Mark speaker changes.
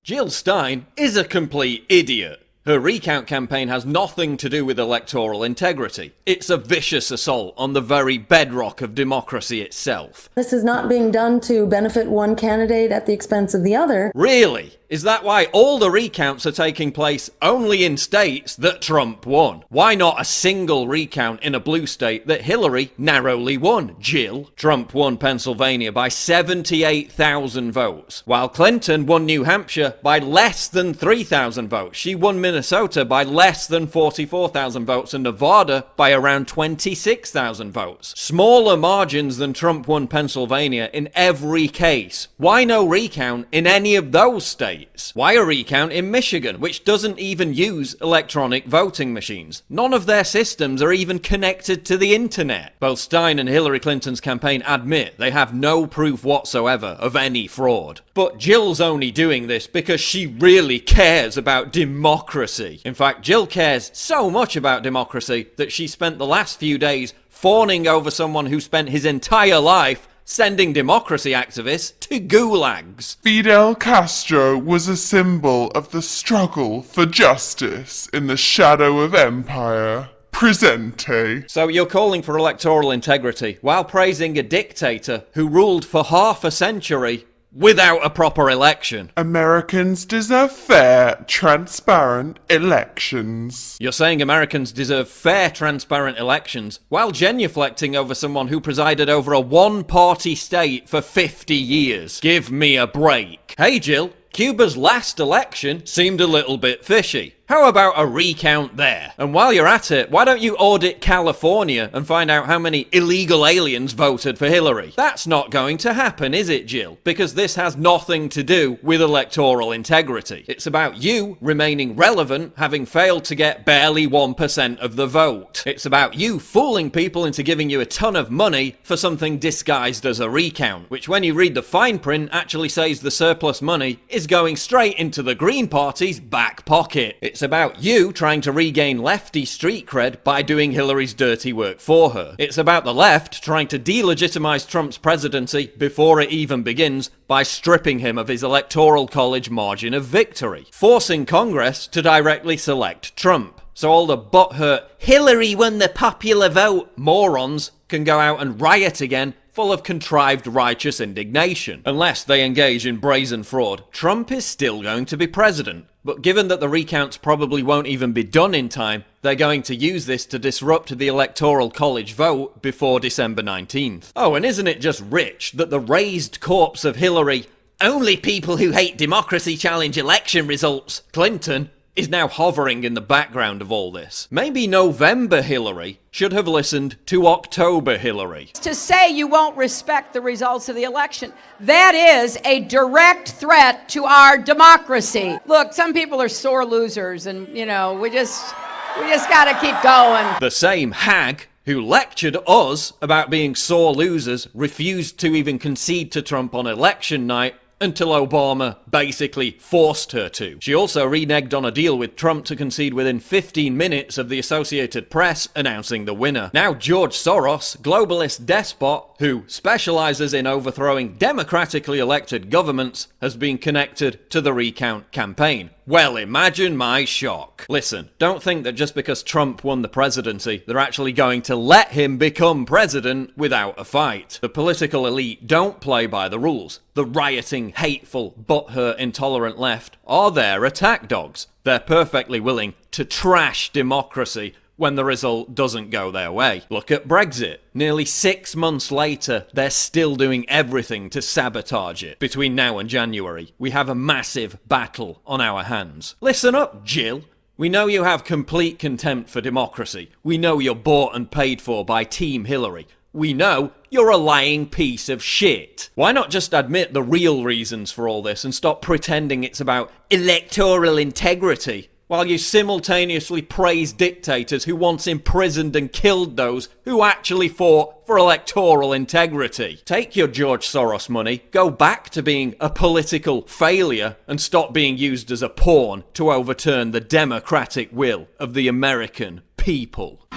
Speaker 1: Jill Stein is a complete idiot. Her recount campaign has nothing to do with electoral integrity. It's a vicious assault on the very bedrock of democracy itself.
Speaker 2: This is not being done to benefit one candidate at the expense of the other.
Speaker 1: Really? Is that why all the recounts are taking place only in states that Trump won? Why not a single recount in a blue state that Hillary narrowly won, Jill? Trump won Pennsylvania by 78,000 votes, while Clinton won New Hampshire by less than 3,000 votes. She won Minnesota by less than 44,000 votes and Nevada by around 26,000 votes. Smaller margins than Trump won Pennsylvania in every case. Why no recount in any of those states? Why a recount in Michigan, which doesn't even use electronic voting machines? None of their systems are even connected to the internet. Both Stein and Hillary Clinton's campaign admit they have no proof whatsoever of any fraud. But Jill's only doing this because she really cares about democracy. In fact, Jill cares so much about democracy that she spent the last few days fawning over someone who spent his entire life sending democracy activists to gulags.
Speaker 3: Fidel Castro was a symbol of the struggle for justice in the shadow of empire. Presente.
Speaker 1: So you're calling for electoral integrity while praising a dictator who ruled for half a century without a proper election.
Speaker 3: Americans deserve fair, transparent elections.
Speaker 1: You're saying Americans deserve fair, transparent elections while genuflecting over someone who presided over a one-party state for 50 years. Give me a break. Hey Jill, Cuba's last election seemed a little bit fishy. How about a recount there? And while you're at it, why don't you audit California and find out how many illegal aliens voted for Hillary? That's not going to happen, is it, Jill? Because this has nothing to do with electoral integrity. It's about you remaining relevant, having failed to get barely 1% of the vote. It's about you fooling people into giving you a ton of money for something disguised as a recount, which when you read the fine print actually says the surplus money is going straight into the Green Party's back pocket. It's about you trying to regain lefty street cred by doing Hillary's dirty work for her. It's about the left trying to delegitimize Trump's presidency before it even begins by stripping him of his electoral college margin of victory, forcing Congress to directly select Trump. So all the butthurt "Hillary won the popular vote" morons can go out and riot again, full of contrived righteous indignation. Unless they engage in brazen fraud, Trump is still going to be president. But given that the recounts probably won't even be done in time, they're going to use this to disrupt the electoral college vote before December 19th. Oh, and isn't it just rich that the raised corpse of Hillary, "only people who hate democracy challenge election results," Clinton, is now hovering in the background of all this. Maybe November Hillary should have listened to October Hillary.
Speaker 4: To say you won't respect the results of the election, that is a direct threat to our democracy. Look, some people are sore losers and, we just gotta keep going.
Speaker 1: The same hag who lectured us about being sore losers refused to even concede to Trump on election night until Obama basically forced her to. She also reneged on a deal with Trump to concede within 15 minutes of the Associated Press announcing the winner. Now George Soros, globalist despot who specializes in overthrowing democratically elected governments, has been connected to the recount campaign. Well, imagine my shock. Listen, don't think that just because Trump won the presidency, they're actually going to let him become president without a fight. The political elite don't play by the rules. The rioting, hateful, butthurt, intolerant left are their attack dogs. They're perfectly willing to trash democracy when the result doesn't go their way. Look at Brexit. Nearly 6 months later, they're still doing everything to sabotage it. Between now and January, we have a massive battle on our hands. Listen up, Jill. We know you have complete contempt for democracy. We know you're bought and paid for by Team Hillary. We know you're a lying piece of shit. Why not just admit the real reasons for all this and stop pretending it's about electoral integrity, while you simultaneously praise dictators who once imprisoned and killed those who actually fought for electoral integrity? Take your George Soros money, go back to being a political failure, and stop being used as a pawn to overturn the democratic will of the American people.